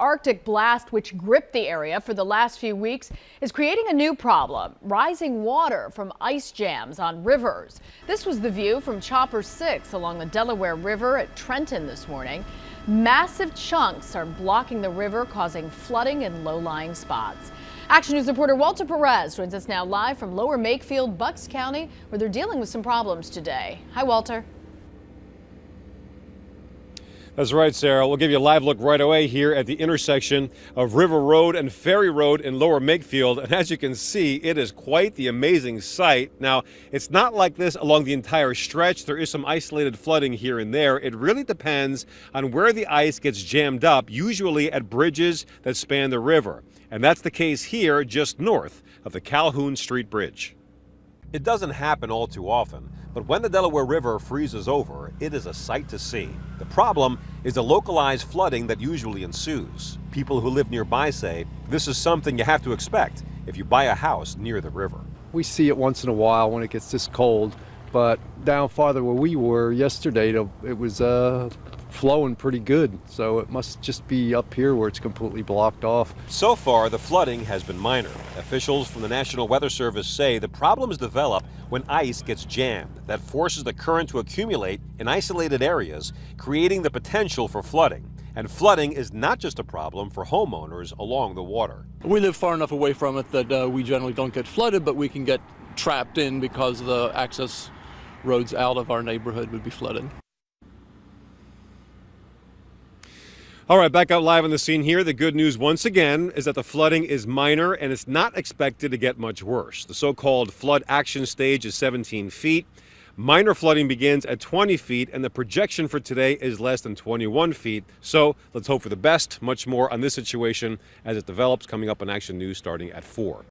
Arctic blast, which gripped the area for the last few weeks, is creating a new problem: rising water from ice jams on rivers. This was the view from Chopper 6 along the Delaware River at Trenton this morning. Massive chunks are blocking the river, causing flooding in low-lying spots. Action News reporter Walter Perez joins us now live from Lower Makefield, Bucks County, where they're dealing with some problems today. Hi, Walter. That's right, Sarah. We'll give you a live look right away here at the intersection of River Road and Ferry Road in Lower Makefield. And as you can see, it is quite the amazing sight. Now, it's not like this along the entire stretch. There is some isolated flooding here and there. It really depends on where the ice gets jammed up, usually at bridges that span the river. And that's the case here just north of the Calhoun Street Bridge. It doesn't happen all too often, but when the Delaware River freezes over, it is a sight to see. The problem is the localized flooding that usually ensues. People who live nearby say this is something you have to expect if you buy a house near the river. We see it once in a while when it gets this cold, but down farther where we were yesterday, it was flowing pretty good, so it must just be up here where it's completely blocked off. So far, the flooding has been minor. Officials from the National Weather Service say the problems develop when ice gets jammed. That forces the current to accumulate in isolated areas, creating the potential for flooding. And flooding is not just a problem for homeowners along the water. We live far enough away from it that we generally don't get flooded, but we can get trapped in because the access roads out of our neighborhood would be flooded. All right, back out live on the scene here. The good news once again is that the flooding is minor and it's not expected to get much worse. The so-called flood action stage is 17 feet. Minor flooding begins at 20 feet and the projection for today is less than 21 feet. So let's hope for the best. Much more on this situation as it develops coming up on Action News starting at 4.